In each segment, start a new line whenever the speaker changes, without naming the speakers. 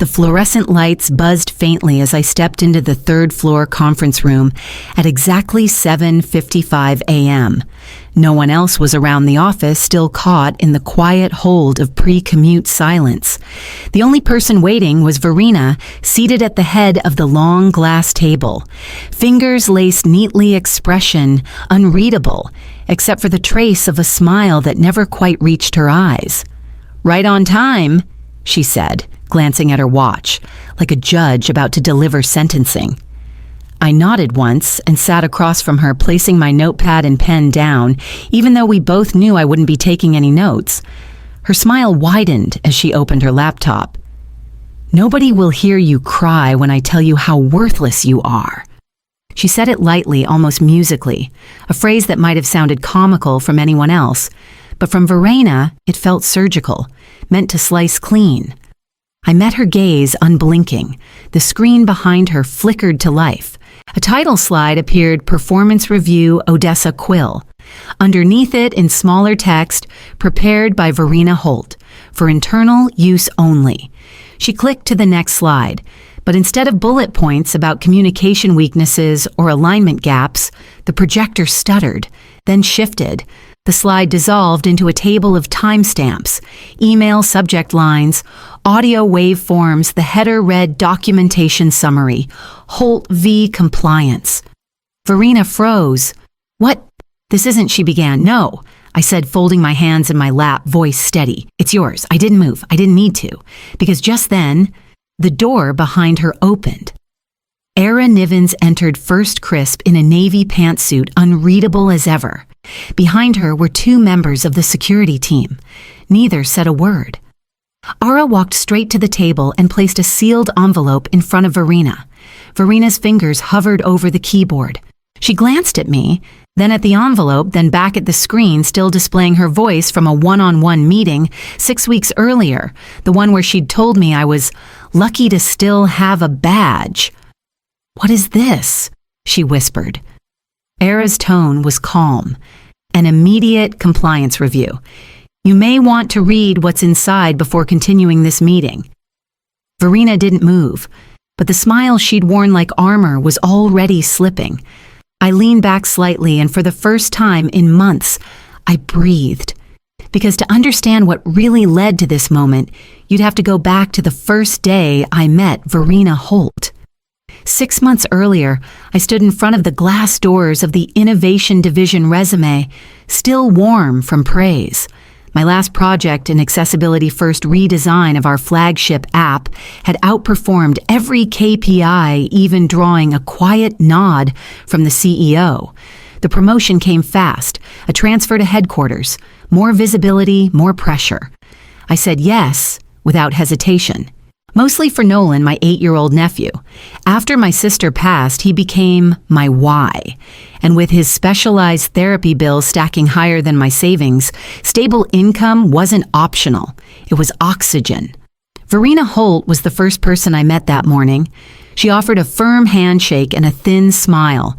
The fluorescent lights buzzed faintly as I stepped into the third-floor conference room at exactly 7:55 a.m. No one else was around the office, still caught in the quiet hold of pre-commute silence. The only person waiting was Verena, seated at the head of the long glass table. Fingers laced neatly, expression unreadable, except for the trace of a smile that never quite reached her eyes. "Right on time," she said, glancing at her watch, like a judge about to deliver sentencing. I nodded once and sat across from her, placing my notepad and pen down, even though we both knew I wouldn't be taking any notes. Her smile widened as she opened her laptop. "Nobody will hear you cry when I tell you how worthless you are." She said it lightly, almost musically, a phrase that might have sounded comical from anyone else, but from Verena, it felt surgical, meant to slice clean. I met her gaze unblinking. The screen behind her flickered to life. A title slide appeared, Performance Review Odessa Quill. Underneath it, in smaller text, prepared by Verena Holt, for internal use only. She clicked to the next slide, but instead of bullet points about communication weaknesses or alignment gaps, the projector stuttered, then shifted. The slide dissolved into a table of timestamps, email subject lines, audio waveforms. The header read Documentation Summary, Holt v. Compliance. Verena froze. "What? This isn't," she began. "No," I said, folding my hands in my lap, voice steady. "It's yours. I didn't move. I didn't need to." Because just then, the door behind her opened. Era Nivens entered first crisp in a navy pantsuit, unreadable as ever. Behind her were two members of the security team. Neither said a word. Ara walked straight to the table and placed a sealed envelope in front of Verena. Verena's fingers hovered over the keyboard. She glanced at me, then at the envelope, then back at the screen, still displaying her voice from a one-on-one meeting 6 weeks earlier, the one where she'd told me I was lucky to still have a badge. "What is this?" she whispered. Era's tone was calm. "An immediate compliance review. You may want to read what's inside before continuing this meeting." Verena didn't move, but the smile she'd worn like armor was already slipping. I leaned back slightly, and for the first time in months, I breathed. Because to understand what really led to this moment, you'd have to go back to the first day I met Verena Holt. 6 months earlier, I stood in front of the glass doors of the Innovation Division resume, still warm from praise. My last project, an accessibility-first redesign of our flagship app, had outperformed every KPI, even drawing a quiet nod from the CEO. The promotion came fast, a transfer to headquarters, more visibility, more pressure. I said yes, without hesitation. Mostly for Nolan, my 8-year-old nephew. After my sister passed, he became my why. And with his specialized therapy bills stacking higher than my savings, stable income wasn't optional. It was oxygen. Verena Holt was the first person I met that morning. She offered a firm handshake and a thin smile.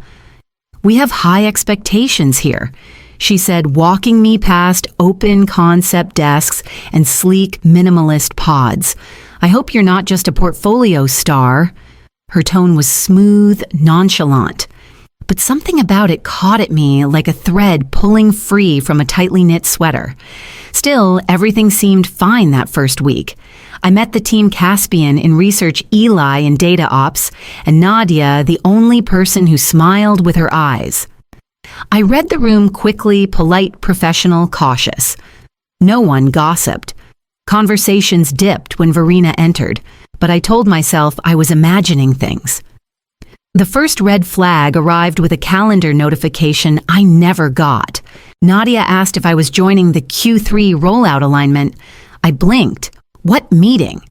"We have high expectations here," she said, walking me past open concept desks and sleek minimalist pods. "I hope you're not just a portfolio star." Her tone was smooth, nonchalant, but something about it caught at me like a thread pulling free from a tightly knit sweater. Still, everything seemed fine that first week. I met the team Caspian in research, Eli in data ops, and Nadia, the only person who smiled with her eyes. I read the room quickly, polite, professional, cautious. No one gossiped. Conversations dipped when Verena entered, but I told myself I was imagining things. The first red flag arrived with a calendar notification I never got. Nadia asked if I was joining the Q3 rollout alignment. I blinked. "What meeting?"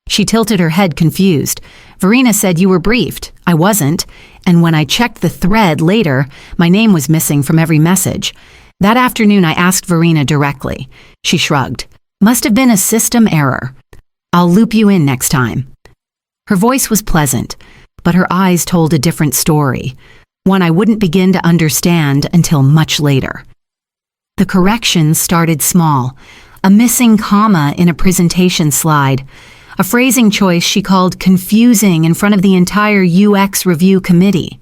She tilted her head, confused. "Verena said you were briefed." I wasn't, and when I checked the thread later, my name was missing from every message. That afternoon, I asked Verena directly. She shrugged. "Must have been a system error. I'll loop you in next time." Her voice was pleasant, but her eyes told a different story, one I wouldn't begin to understand until much later. The corrections started small, a missing comma in a presentation slide, a phrasing choice she called confusing in front of the entire UX review committee.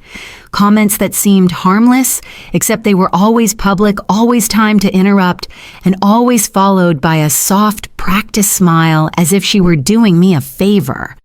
Comments that seemed harmless, except they were always public, always timed to interrupt, and always followed by a soft, practiced smile as if she were doing me a favor.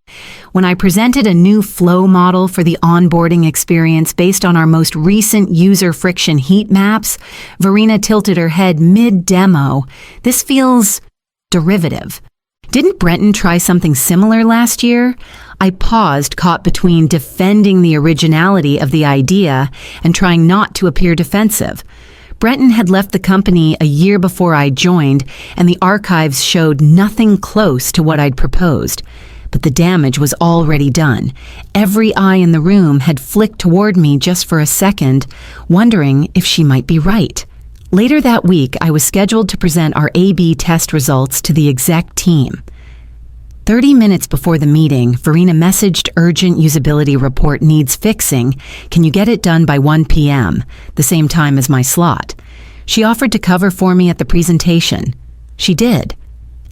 When I presented a new flow model for the onboarding experience based on our most recent user friction heat maps, Verena tilted her head mid-demo. This feels derivative. Didn't Brenton try something similar last year? I paused, caught between defending the originality of the idea and trying not to appear defensive. Brenton had left the company a year before I joined, and the archives showed nothing close to what I'd proposed. But the damage was already done. Every eye in the room had flicked toward me just for a second, wondering if she might be right. Later that week, I was scheduled to present our A/B test results to the exec team. 30 minutes before the meeting, Verena messaged urgent usability report needs fixing. Can you get it done by 1 p.m., the same time as my slot? She offered to cover for me at the presentation. She did.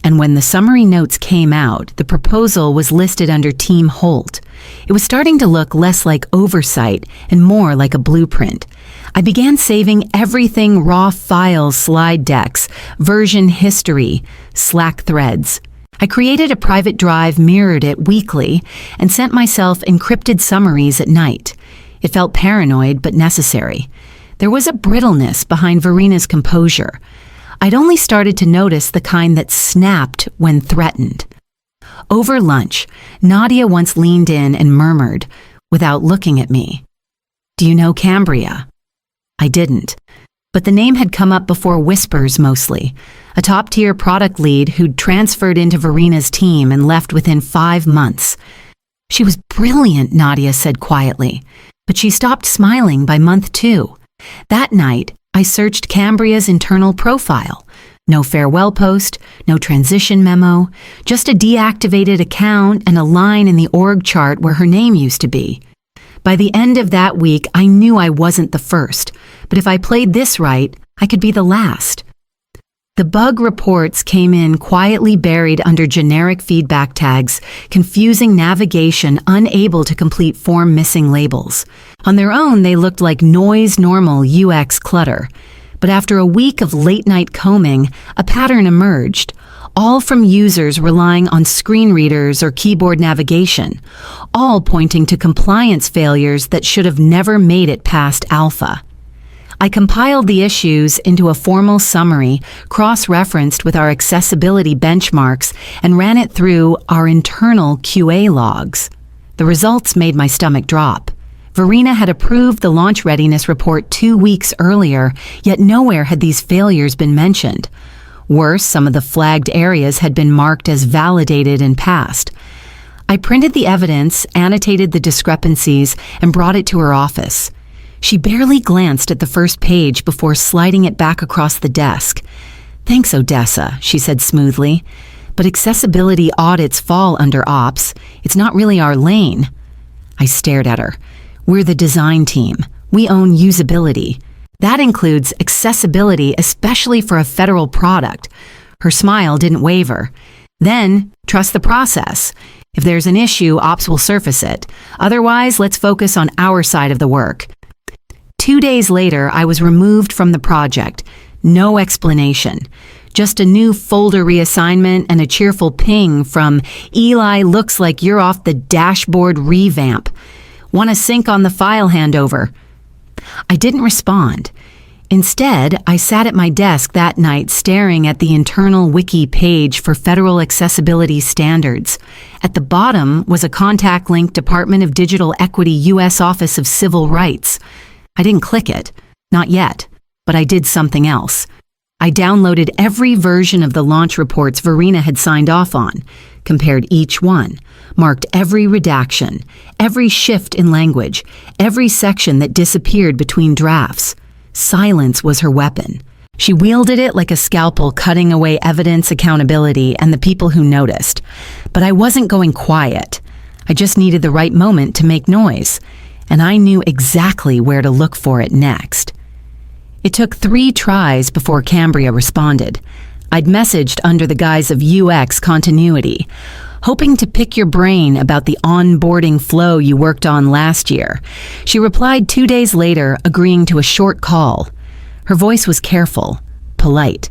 And when the summary notes came out, the proposal was listed under Team Holt. It was starting to look less like oversight and more like a blueprint. I began saving everything: raw files, slide decks, version history, Slack threads. I created a private drive, mirrored it weekly, and sent myself encrypted summaries at night. It felt paranoid but necessary. There was a brittleness behind Verena's composure. I'd only started to notice the kind that snapped when threatened. Over lunch, Nadia once leaned in and murmured, without looking at me, "Do you know Cambria?" I didn't, but the name had come up before whispers mostly. A top-tier product lead who'd transferred into Verena's team and left within 5 months. She was brilliant, Nadia said quietly, but she stopped smiling by month 2. That night, I searched Cambria's internal profile. No farewell post, no transition memo, just a deactivated account and a line in the org chart where her name used to be. By the end of that week, I knew I wasn't the first, but if I played this right, I could be the last. The bug reports came in quietly buried under generic feedback tags, confusing navigation, unable to complete form missing labels. On their own, they looked like noise-normal UX clutter. But after a week of late-night combing, a pattern emerged, all from users relying on screen readers or keyboard navigation, all pointing to compliance failures that should have never made it past alpha. I compiled the issues into a formal summary, cross-referenced with our accessibility benchmarks, and ran it through our internal QA logs. The results made my stomach drop. Verena had approved the launch readiness report 2 weeks earlier, yet nowhere had these failures been mentioned. Worse, some of the flagged areas had been marked as validated and passed. I printed the evidence, annotated the discrepancies, and brought it to her office. She barely glanced at the first page before sliding it back across the desk. "Thanks, Odessa," she said smoothly. "But accessibility audits fall under ops. It's not really our lane." I stared at her. "We're the design team. We own usability. That includes accessibility, especially for a federal product." Her smile didn't waver. "Then, trust the process. If there's an issue, ops will surface it. Otherwise, let's focus on our side of the work." 2 days later, I was removed from the project. No explanation. Just a new folder reassignment and a cheerful ping from "Eli, looks like you're off the dashboard revamp. Want to sync on the file handover?" I didn't respond. Instead, I sat at my desk that night staring at the internal wiki page for federal accessibility standards. At the bottom was a contact link, Department of Digital Equity, U.S. Office of Civil Rights. I didn't click it. Not yet. But I did something else. I downloaded every version of the launch reports Verena had signed off on, compared each one, marked every redaction, every shift in language, every section that disappeared between drafts. Silence was her weapon. She wielded it like a scalpel, cutting away evidence, accountability, and the people who noticed. But I wasn't going quiet. I just needed the right moment to make noise, and I knew exactly where to look for it next. It took 3 tries before Cambria responded. I'd messaged under the guise of UX continuity. hoping to pick your brain about the onboarding flow you worked on last year. She replied 2 days later, agreeing to a short call. Her voice was careful, polite.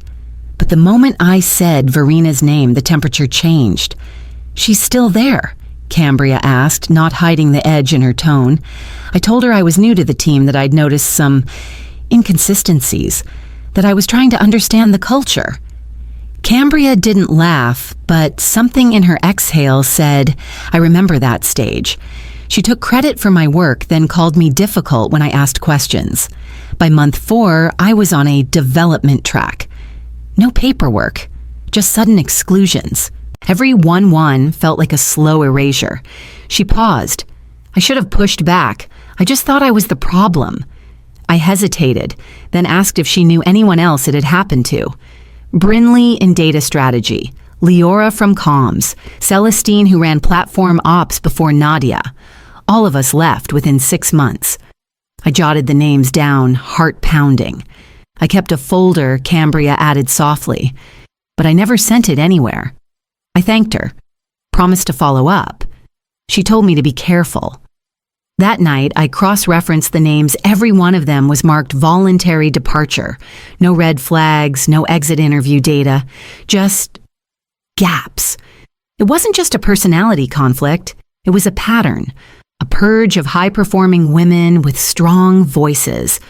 But the moment I said Verina's name, the temperature changed. "She's still there?" Cambria asked, not hiding the edge in her tone. I told her I was new to the team, that I'd noticed some inconsistencies, that I was trying to understand the culture. Cambria didn't laugh, but something in her exhale said, "I remember that stage." She took credit for my work, then called me difficult when I asked questions. By month 4, I was on a development track. No paperwork, just sudden exclusions. Every 1-1 felt like a slow erasure. She paused. I should have pushed back. I just thought I was the problem. I hesitated, then asked if she knew anyone else it had happened to. Brinley in data strategy, Leora from comms, Celestine who ran platform ops before Nadia. All of us left within 6 months. I jotted the names down, heart pounding. I kept a folder, Cambria added softly, but I never sent it anywhere. I thanked her, promised to follow up. She told me to be careful. That night, I cross-referenced the names. Every one of them was marked voluntary departure. No red flags, no exit interview data, just gaps. It wasn't just a personality conflict. It was a pattern, a purge of high-performing women with strong voices.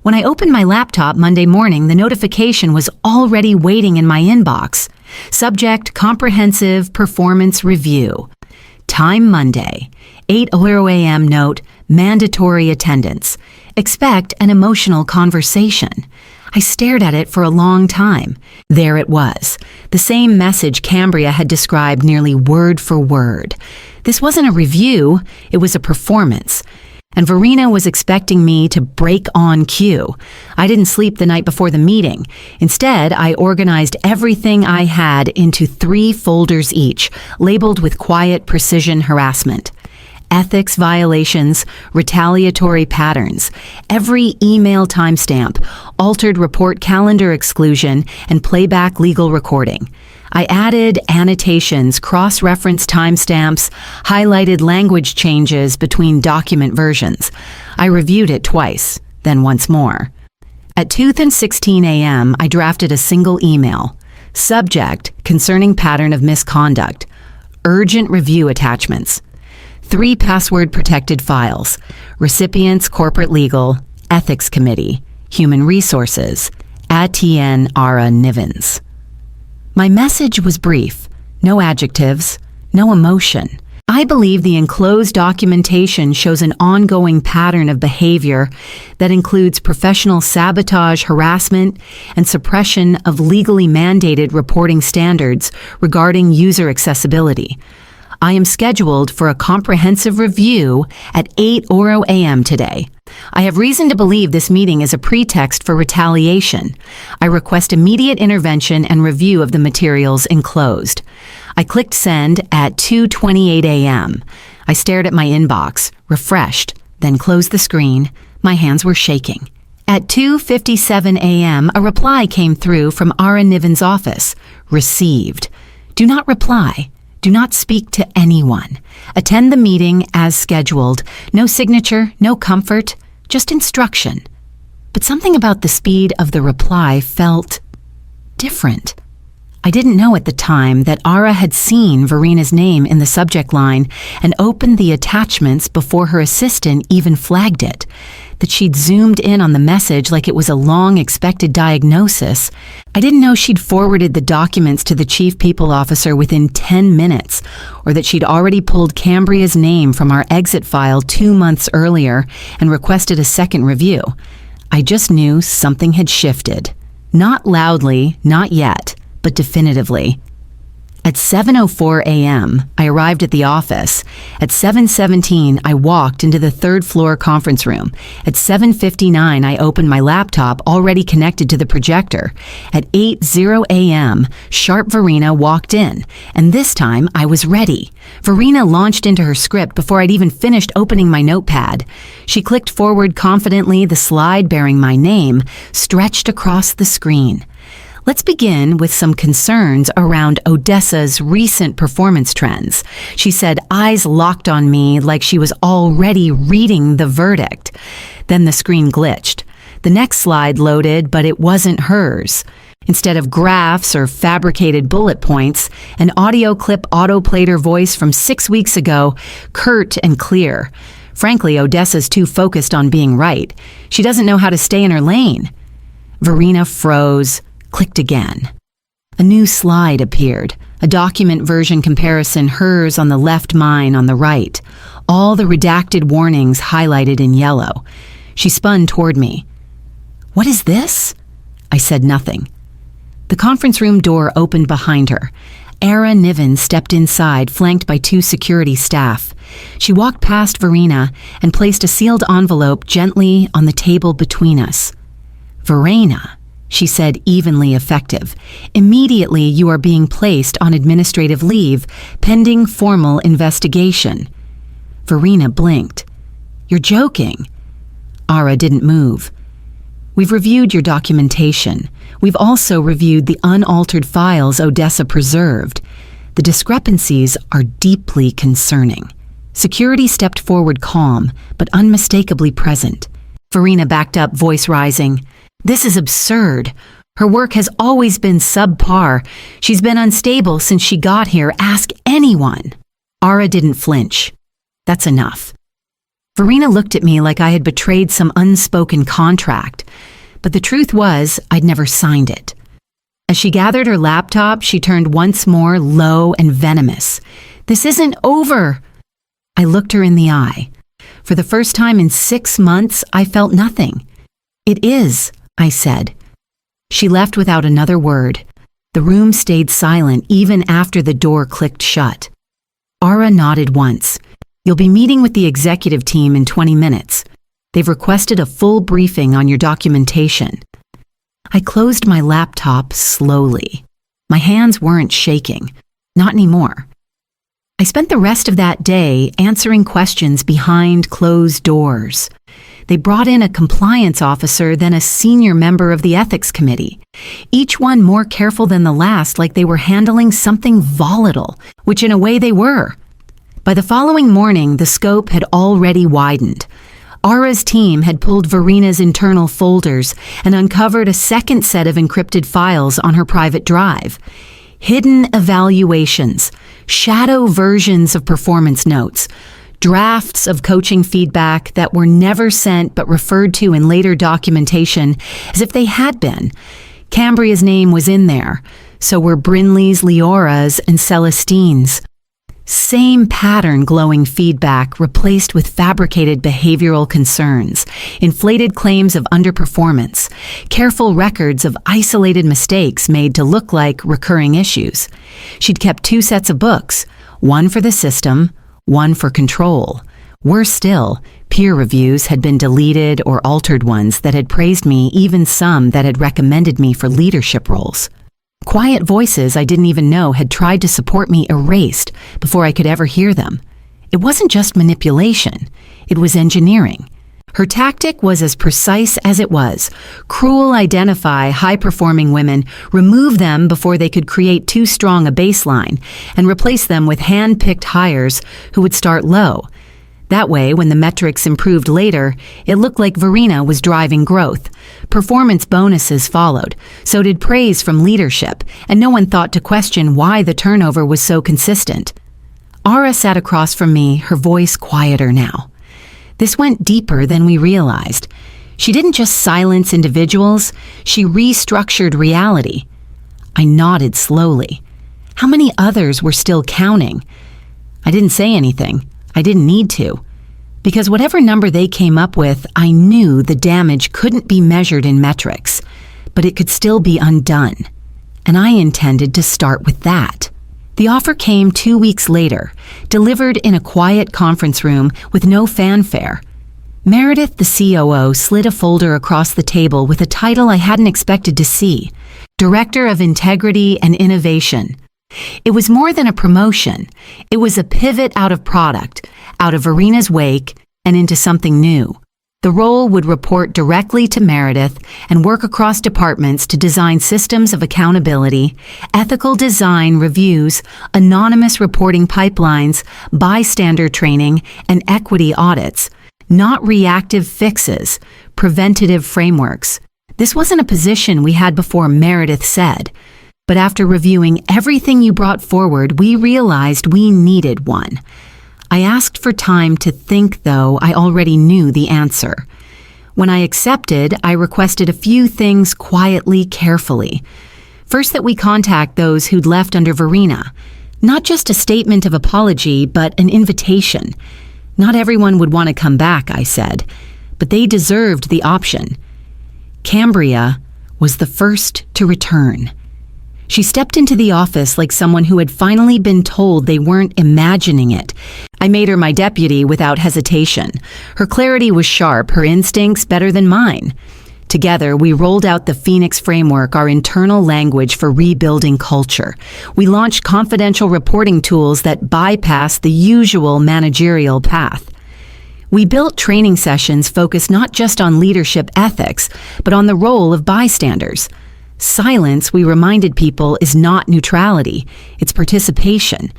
When I opened my laptop Monday morning, the notification was already waiting in my inbox. Subject, comprehensive performance review. Time Monday, 8:00 a.m. Note, mandatory attendance. Expect an emotional conversation. I stared at it for a long time. There it was, the same message Cambria had described nearly word for word. This wasn't a review, it was a performance. And Verina was expecting me to break on cue. I didn't sleep the night before the meeting. Instead, I organized everything I had into 3 folders each, labeled with quiet precision harassment. Ethics violations, retaliatory patterns, every email timestamp, altered report calendar exclusion, and playback legal recording. I added annotations, cross-reference timestamps, highlighted language changes between document versions. I reviewed it twice, then once more. At 2:16 a.m., I drafted a single email. Subject, concerning pattern of misconduct. Urgent review attachments. 3 password-protected files. Recipients, corporate legal, ethics committee, human resources, Atienne Ara Nivens. My message was brief, no adjectives, no emotion. I believe the enclosed documentation shows an ongoing pattern of behavior that includes professional sabotage, harassment, and suppression of legally mandated reporting standards regarding user accessibility. I am scheduled for a comprehensive review at 8:00 a.m. today. I have reason to believe this meeting is a pretext for retaliation. I request immediate intervention and review of the materials enclosed. I clicked send at 2:28 a.m. I stared at my inbox, refreshed, then closed the screen. My hands were shaking. At 2:57 a.m., a reply came through from Ara Niven's office. Received. Do not reply. Do not speak to anyone. Attend the meeting as scheduled. No signature, no comfort, just instruction. But something about the speed of the reply felt different. I didn't know at the time that Ara had seen Verina's name in the subject line and opened the attachments before her assistant even flagged it, that she'd zoomed in on the message like it was a long-expected diagnosis. I didn't know she'd forwarded the documents to the chief people officer within 10 minutes, or that she'd already pulled Cambria's name from our exit file 2 months earlier and requested a second review. I just knew something had shifted. Not loudly, not yet, but definitively. At 7:04 a.m., I arrived at the office. At 7:17, I walked into the 3rd floor conference room. At 7:59, I opened my laptop, already connected to the projector. At 8:00 a.m., sharp Verina walked in, and this time I was ready. Verina launched into her script before I'd even finished opening my notepad. She clicked forward confidently, the slide bearing my name stretched across the screen. Let's begin with some concerns around Odessa's recent performance trends. She said, eyes locked on me like she was already reading the verdict. Then the screen glitched. The next slide loaded, but it wasn't hers. Instead of graphs or fabricated bullet points, an audio clip autoplayed her voice from 6 weeks ago, curt and clear. Frankly, Odessa's too focused on being right. She doesn't know how to stay in her lane. Verena froze, clicked again. A new slide appeared, a document version comparison, hers on the left, mine on the right. All the redacted warnings highlighted in yellow. She spun toward me. "What is this?" I said nothing. The conference room door opened behind her. Ara Niven stepped inside, flanked by 2 security staff. She walked past Verena and placed a sealed envelope gently on the table between us. "Verena," she said, evenly effective, "immediately you are being placed on administrative leave, pending formal investigation." Verena blinked. "You're joking." Ara didn't move. "We've reviewed your documentation. We've also reviewed the unaltered files Odessa preserved. The discrepancies are deeply concerning." Security stepped forward, calm, but unmistakably present. Verena backed up, voice rising. "This is absurd. Her work has always been subpar. She's been unstable since she got here. Ask anyone." Ara didn't flinch. "That's enough." Verena looked at me like I had betrayed some unspoken contract, but the truth was I'd never signed it. As she gathered her laptop, she turned once more low and venomous. "This isn't over." I looked her in the eye. For the first time in 6 months, I felt nothing. "It is," I said. She left without another word. The room stayed silent even after the door clicked shut. Ara nodded once. "You'll be meeting with the executive team in 20 minutes. They've requested a full briefing on your documentation." I closed my laptop slowly. My hands weren't shaking. Not anymore. I spent the rest of that day answering questions behind closed doors. They brought in a compliance officer, then a senior member of the ethics committee, each one more careful than the last, like they were handling something volatile, which in a way they were. By the following morning, the scope had already widened. Ara's team had pulled Verena's internal folders and uncovered a second set of encrypted files on her private drive. Hidden evaluations, shadow versions of performance notes, drafts of coaching feedback that were never sent but referred to in later documentation as if they had been. Cambria's name was in there, so were Brinley's, Leora's, and Celestine's. Same pattern, glowing feedback replaced with fabricated behavioral concerns, inflated claims of underperformance, careful records of isolated mistakes made to look like recurring issues. She'd kept 2 sets of books, one for the system, one for control. Worse still, peer reviews had been deleted or altered ones that had praised me, even some that had recommended me for leadership roles. Quiet voices I didn't even know had tried to support me erased before I could ever hear them. It wasn't just manipulation, it was engineering. Her tactic was as precise as it was. Cruel, identify high-performing women, remove them before they could create too strong a baseline, and replace them with hand-picked hires who would start low. That way, when the metrics improved later, it looked like Verena was driving growth. Performance bonuses followed, so did praise from leadership, and no one thought to question why the turnover was so consistent. Ara sat across from me, her voice quieter now. This went deeper than we realized. She didn't just silence individuals, she restructured reality. I nodded slowly. How many others were still counting? I didn't say anything. I didn't need to. Because whatever number they came up with, I knew the damage couldn't be measured in metrics, but it could still be undone. And I intended to start with that. The offer came 2 weeks later, delivered in a quiet conference room with no fanfare. Meredith, the COO, slid a folder across the table with a title I hadn't expected to see: Director of Integrity and Innovation. It was more than a promotion. It was a pivot out of product, out of Verena's wake, and into something new. The role would report directly to Meredith and work across departments to design systems of accountability, ethical design reviews, anonymous reporting pipelines, bystander training, and equity audits, not reactive fixes, preventative frameworks. This wasn't a position we had before, Meredith said. But after reviewing everything you brought forward, we realized we needed one. I asked for time to think, though I already knew the answer. When I accepted, I requested a few things quietly, carefully. First, that we contact those who'd left under Verena. Not just a statement of apology, but an invitation. Not everyone would want to come back, I said, but they deserved the option. Cambria was the first to return. She stepped into the office like someone who had finally been told they weren't imagining it. I made her my deputy without hesitation. Her clarity was sharp, her instincts better than mine. Together, we rolled out the Phoenix Framework, our internal language for rebuilding culture. We launched confidential reporting tools that bypassed the usual managerial path. We built training sessions focused not just on leadership ethics, but on the role of bystanders. Silence, we reminded people, is not neutrality, it's participation.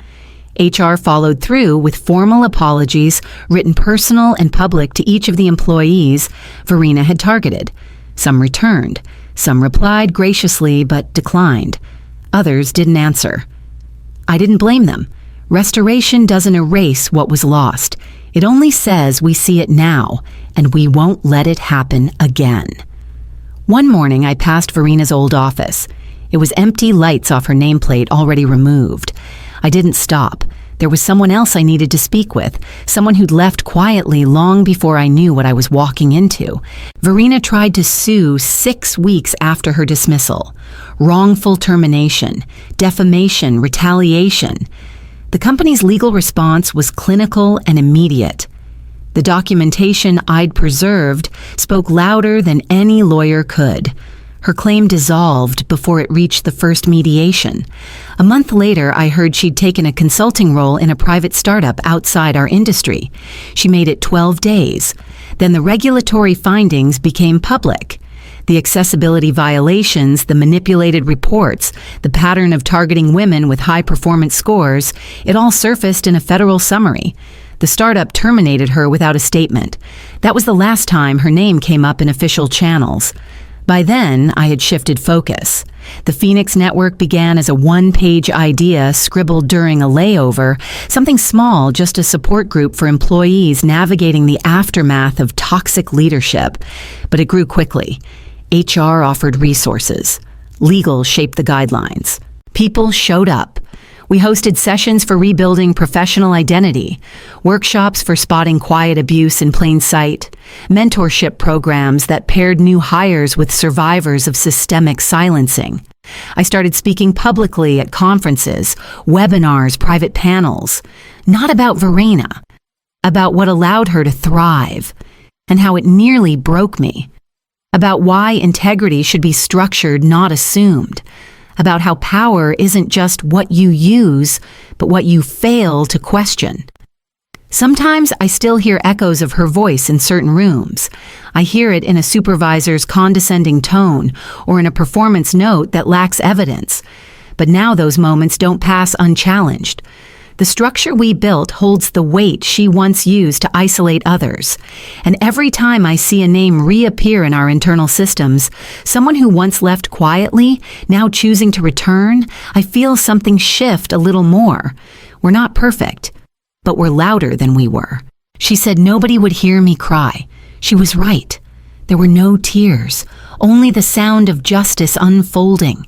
HR followed through with formal apologies, written personal and public to each of the employees Verena had targeted. Some returned, some replied graciously but declined. Others didn't answer. I didn't blame them. Restoration doesn't erase what was lost. It only says we see it now, and we won't let it happen again. One morning, I passed Verena's old office. It was empty, lights off her nameplate already removed. I didn't stop. There was someone else I needed to speak with, someone who'd left quietly long before I knew what I was walking into. Verena tried to sue 6 weeks after her dismissal. Wrongful termination, defamation, retaliation. The company's legal response was clinical and immediate. The documentation I'd preserved spoke louder than any lawyer could. Her claim dissolved before it reached the first mediation. A month later, I heard she'd taken a consulting role in a private startup outside our industry. She made it 12 days. Then the regulatory findings became public. The accessibility violations, the manipulated reports, the pattern of targeting women with high-performance scores, it all surfaced in a federal summary. The startup terminated her without a statement. That was the last time her name came up in official channels. By then, I had shifted focus. The Phoenix Network began as a one-page idea scribbled during a layover, something small, just a support group for employees navigating the aftermath of toxic leadership. But it grew quickly. HR offered resources. Legal shaped the guidelines. People showed up. We hosted sessions for rebuilding professional identity, workshops for spotting quiet abuse in plain sight, mentorship programs that paired new hires with survivors of systemic silencing. I started speaking publicly at conferences, webinars, private panels, not about Verena, about what allowed her to thrive, and how it nearly broke me, about why integrity should be structured, not assumed, about how power isn't just what you use, but what you fail to question. Sometimes I still hear echoes of her voice in certain rooms. I hear it in a supervisor's condescending tone or in a performance note that lacks evidence. But now those moments don't pass unchallenged. The structure we built holds the weight she once used to isolate others. And every time I see a name reappear in our internal systems, someone who once left quietly, now choosing to return, I feel something shift a little more. We're not perfect, but we're louder than we were. She said nobody would hear me cry. She was right. There were no tears, only the sound of justice unfolding.